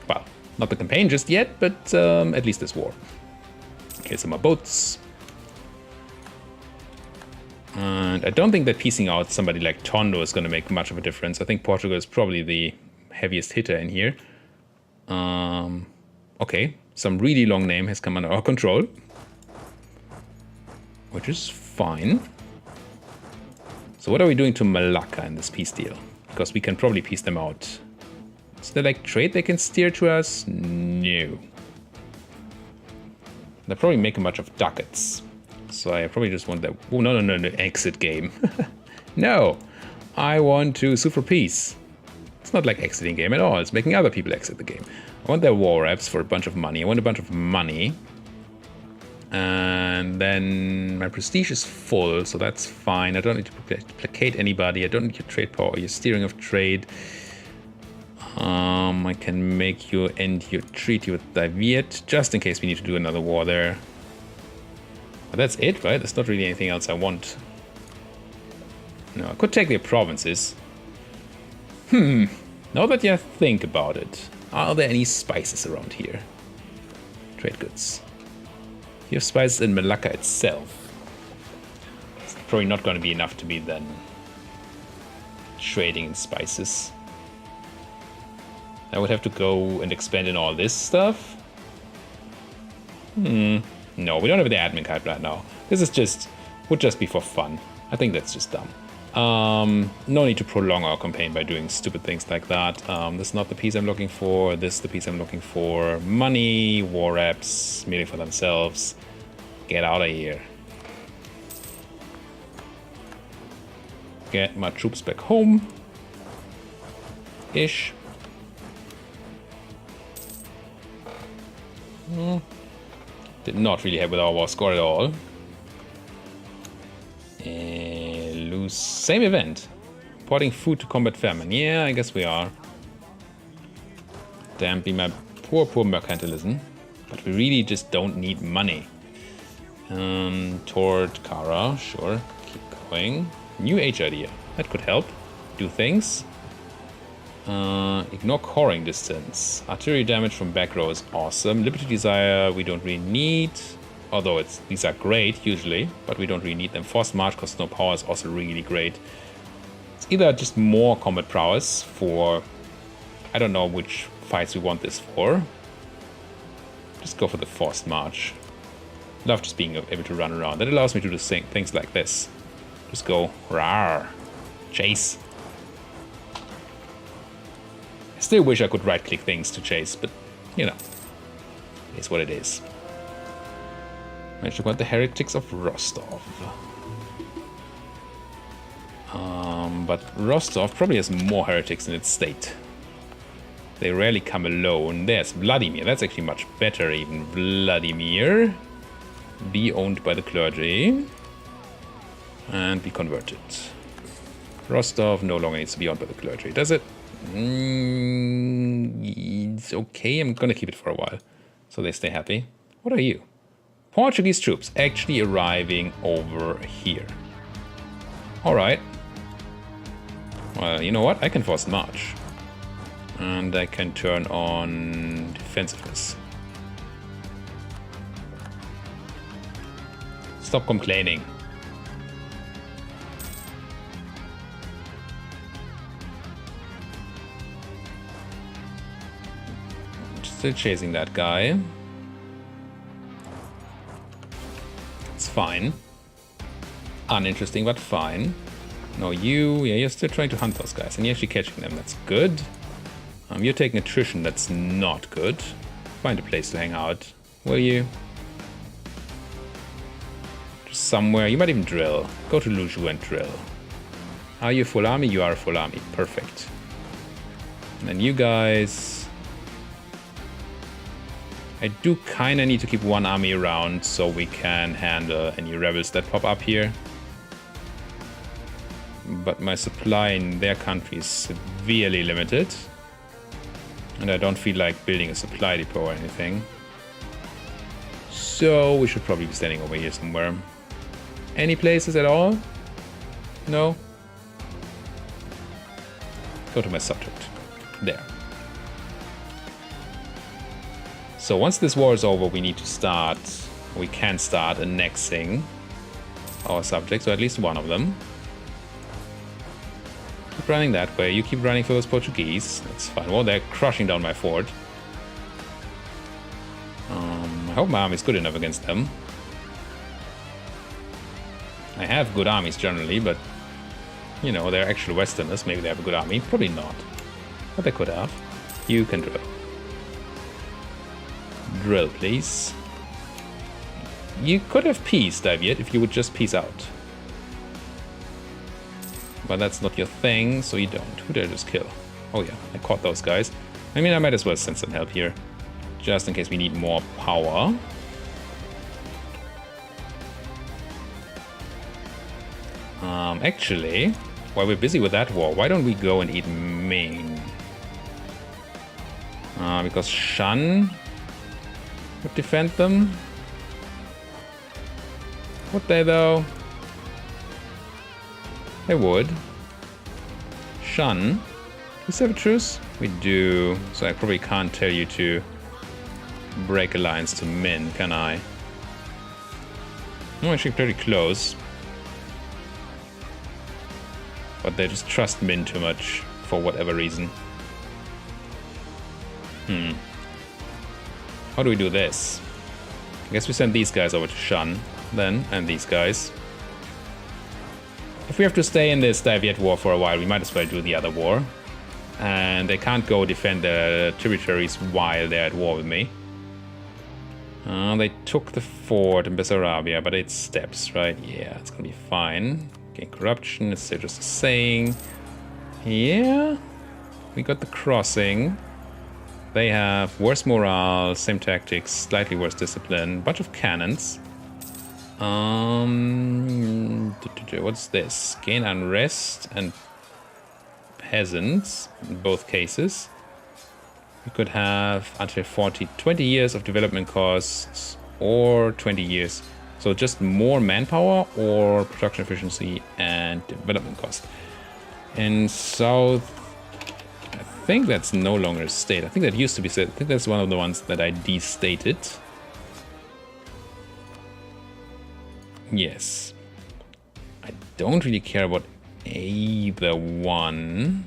Well, not the campaign just yet, but at least this war. Okay, some more boats. And I don't think that piecing out somebody like Tondo is going to make much of a difference. I think Portugal is probably the heaviest hitter in here. Okay, some really long name has come under our control, which is fine. So what are we doing to Malacca in this peace deal? Because we can probably piece them out. Is there like trade they can steer to us? No. They're probably making much of ducats. So I probably just want that. Oh, no, exit game. No, I want to sue for peace. It's not like exiting game at all. It's making other people exit the game. I want their war reps for a bunch of money. I want a bunch of money. And then my prestige is full, so that's fine. I don't need to placate anybody. I don't need your trade power, your steering of trade. I can make you end your treaty with Daviet, just in case we need to do another war there. But that's it, right? There's not really anything else I want. No, I could take their provinces. Now that you think about it, are there any spices around here? Trade goods. You have spices in Malacca itself. It's probably not going to be enough to be then trading in spices. I would have to go and expand in all this stuff. No, we don't have the admin card right now. This is just, would just be for fun. I think that's just dumb. No need to prolong our campaign by doing stupid things like that. This is not the piece I'm looking for. This is the piece I'm looking for. Money, war reps, merely for themselves. Get out of here. Get my troops back home. Ish. Did not really help with our war score at all. Lose. Same event. Porting food to combat famine. Yeah, I guess we are. Damn, be my poor mercantilism. But we really just don't need money. Toward Kara, sure. Keep going. New age idea. That could help. Do things. Ignore coring distance. Artillery damage from back row is awesome. Liberty Desire we don't really need. Although these are great usually, but we don't really need them. Forced March costs no power is also really great. It's either just more combat prowess for... I don't know which fights we want this for. Just go for the Forced March. Love just being able to run around. That allows me to do things like this. Just go, rawr, chase. I still wish I could right-click things to chase, but, you know, it's what it is. Managed to find the Heretics of Rostov. But Rostov probably has more heretics in its state. They rarely come alone. There's Vladimir. That's actually much better even. Vladimir. Be owned by the clergy. And be converted. Rostov no longer needs to be owned by the clergy, does it? It's okay. I'm gonna keep it for a while. So they stay happy. What are you? Portuguese troops actually arriving over here. Alright. Well, you know what? I can force march. And I can turn on defensiveness. Stop complaining. Still chasing that guy. It's fine. Uninteresting, but fine. No, you're still trying to hunt those guys, and you're actually catching them. That's good. You're taking attrition. That's not good. Find a place to hang out, will you? Just somewhere. You might even drill. Go to Luzhu and drill. Are you full army? You are a full army. Perfect. And then you guys... I do kind of need to keep one army around so we can handle any rebels that pop up here. But my supply in their country is severely limited. And I don't feel like building a supply depot or anything. So we should probably be standing over here somewhere. Any places at all? No? Go to my subject. There. So once this war is over, we need to start, we can start annexing our subjects, or at least one of them. Keep running that way. You keep running for those Portuguese. That's fine. Well, they're crushing down my fort. I hope my army is good enough against them. I have good armies generally, but, you know, they're actual Westerners. Maybe they have a good army. Probably not. But they could have. You can drill. Drill, please. You could have peace, Daviet, if you would just peace out. But that's not your thing, so you don't. Who did I just kill? Oh yeah, I caught those guys. I mean, I might as well send some help here. Just in case we need more power. Actually, while we're busy with that war, why don't we go and eat Maine? Because Shan would defend them. Would they though? They would. Shan. Do we still have a truce? We do. So I probably can't tell you to break alliance to Min, can I? I'm actually pretty close. But they just trust Min too much for whatever reason. How do we do this? I guess we send these guys over to Shan then, and these guys. If we have to stay in this Daviet war for a while, we might as well do the other war. And they can't go defend their tributaries while they're at war with me. They took the fort in Bessarabia, but it's steps, right? Yeah, it's gonna be fine. Gain corruption, it's still just a saying. Yeah, we got the crossing. They have worse morale, same tactics, slightly worse discipline, bunch of cannons. What's this? Gain unrest and peasants in both cases. We could have until 20 years of development costs or 20 years. So just more manpower or production efficiency and development cost. In South, I think that's no longer a state. I think that used to be state. I think that's one of the ones that I destated. Yes. I don't really care about either one.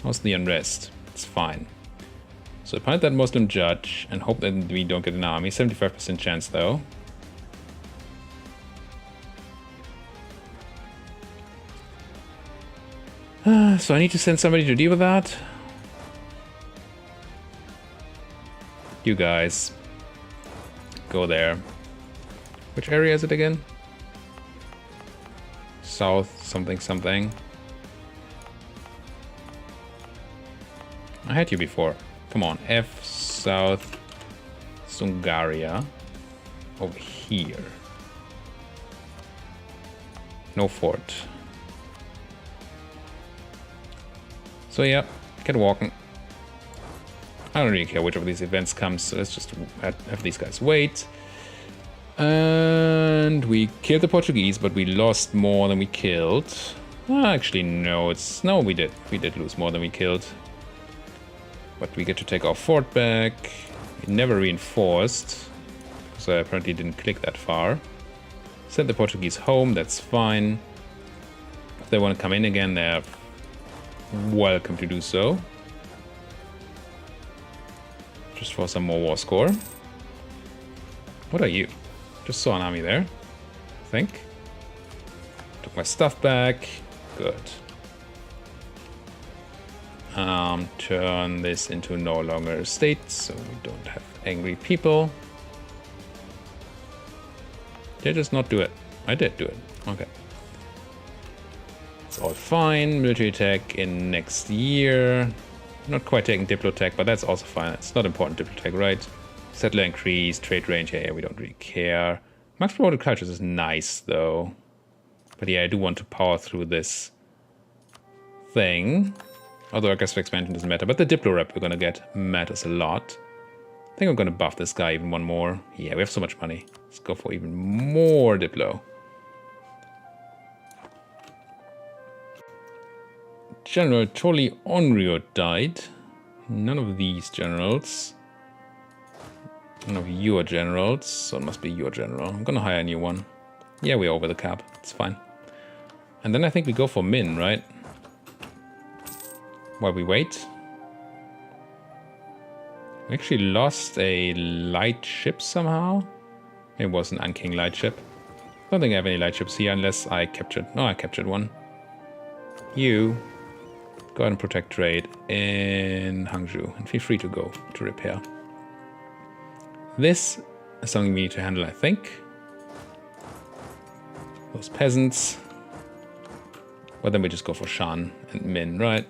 How's the unrest? It's fine. So appoint that Muslim judge and hope that we don't get an army. 75% chance though. So I need to send somebody to deal with that. You guys. Go there. Which area is it again? South something something. I had you before. Come on, F South Sungaria. Over here. No fort. So yeah, get walking. I don't really care which of these events comes, so let's just have these guys wait. And we killed the Portuguese, but we lost more than we killed. Actually, no, we did. We did lose more than we killed. But we get to take our fort back. We never reinforced, because I apparently didn't click that far. Send the Portuguese home, that's fine. If they want to come in again, they're welcome to do so. Just for some more war score. What are you? Just saw an army there, I think. Took my stuff back. Good. Turn this into no longer a state, so we don't have angry people. Did I just not do it? I did do it. Okay. It's all fine. Military attack in next year. Not quite taking Diplotech, but that's also fine. It's not important, Diplotech, right? Settler increase, trade range, yeah, we don't really care. Max promoted cultures is nice, though. But yeah, I do want to power through this thing. Although I guess for expansion doesn't matter. But the Diplo rep we're going to get matters a lot. I think I'm going to buff this guy even one more. Yeah, we have so much money. Let's go for even more Diplo. General Toli Onryo died. None of these generals. None of your generals. So it must be your general. I'm going to hire a new one. Yeah, we're over the cap. It's fine. And then I think we go for Min, right? While we wait. We actually lost a light ship somehow. It was an Unking light ship. I don't think I have any light ships here unless I captured... No, I captured one. You go ahead and protect trade in Hangzhou. And feel free to go to repair. This is something we need to handle, I think. Those peasants. Well, then we just go for Shan and Min, right?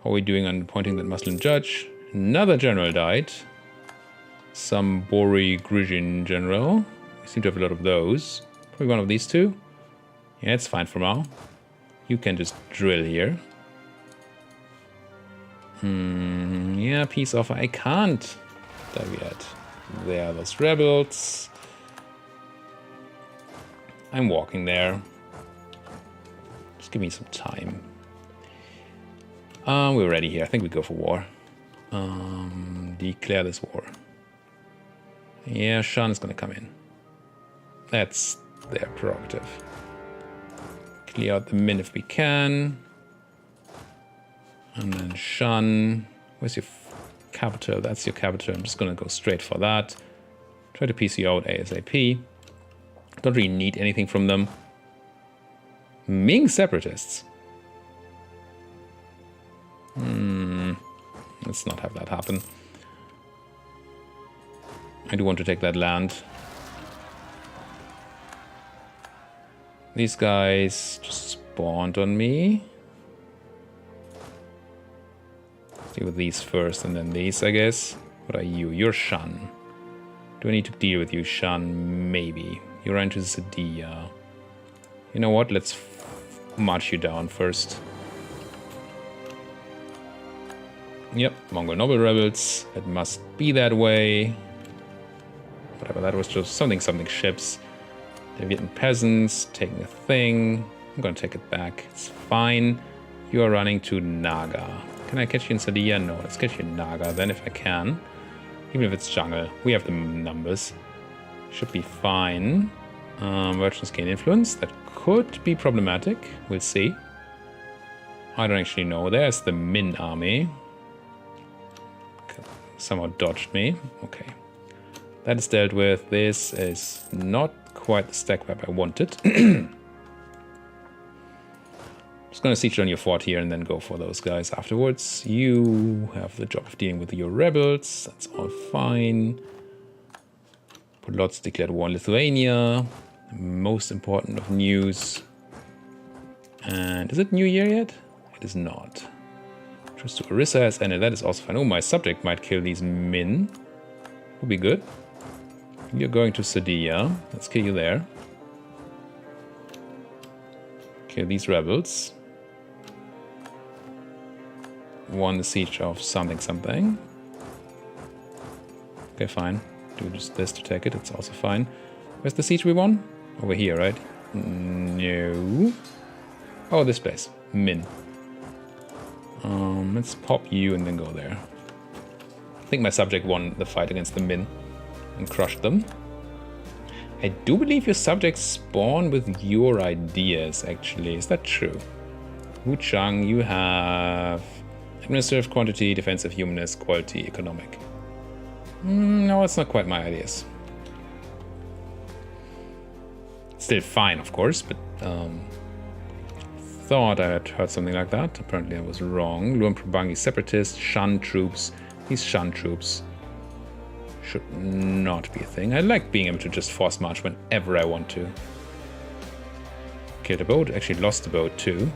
How are we doing on appointing that Muslim judge? Another general died. Some Bori Grizhin general. We seem to have a lot of those. Probably one of these two. Yeah, it's fine for now. You can just drill here. Yeah, peace offer. I can't. There we at. There are those rebels. I'm walking there. Just give me some time. We're ready here. I think we go for war. Declare this war. Yeah, Shan is gonna come in. That's their prerogative. Clear out the Min if we can. And then Shan. Where's your capital? That's your capital. I'm just gonna go straight for that. Try to PC out ASAP. Don't really need anything from them. Ming separatists. Let's not have that happen. I do want to take that land. These guys just spawned on me. Deal with these first and then these, I guess. What are you? You're Shan. Do I need to deal with you, Shan? Maybe. You're into Sadia. You know what? Let's march you down first. Yep, Mongol noble rebels. It must be that way. Whatever, that was just something ships. The Vietnam peasants taking a thing. I'm gonna take it back. It's fine. You are running to Naga. Can I catch you in Sadia? No, let's catch you in Naga then if I can. Even if it's jungle. We have the numbers. Should be fine. Merchants gain influence. That could be problematic. We'll see. I don't actually know. There's the Min army. Somehow dodged me. Okay. That is dealt with. This is not quite the stack map I wanted. Just gonna siege on your fort here and then go for those guys afterwards. You have the job of dealing with your rebels. That's all fine. Polotsk declared war on Lithuania. Most important of news. And is it New Year yet? It is not. Truce to Orissa has ended. That is also fine. Oh, my subject might kill these Min. Would be good. You're going to Sadia. Let's kill you there. Kill these rebels. Won the siege of something. Okay, fine. Do just this to take it. It's also fine. Where's the siege we won? Over here, right? No. Oh, this place. Min. Let's pop you and then go there. I think my subject won the fight against the Min and crushed them. I do believe your subjects spawn with your ideas, actually. Is that true? Wu Chang, you have administrative quantity, defensive humanist, quality, economic. No, it's not quite my ideas. Still fine, of course, but thought I had heard something like that. Apparently I was wrong. Luan Prabangi separatists, Shan troops. These Shan troops should not be a thing. I like being able to just force march whenever I want to. Killed a boat, actually lost the boat too.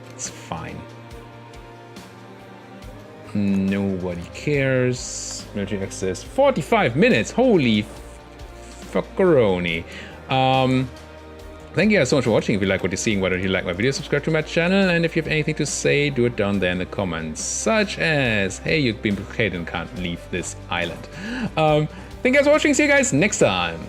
It's fine. Nobody cares. Military access. 45 minutes! Holy fuckeroni. Thank you guys so much for watching. If you like what you're seeing, why don't you like my video, subscribe to my channel, and if you have anything to say, do it down there in the comments. Such as, hey, you've been blockaded and can't leave this island. Thank you guys for watching. See you guys next time.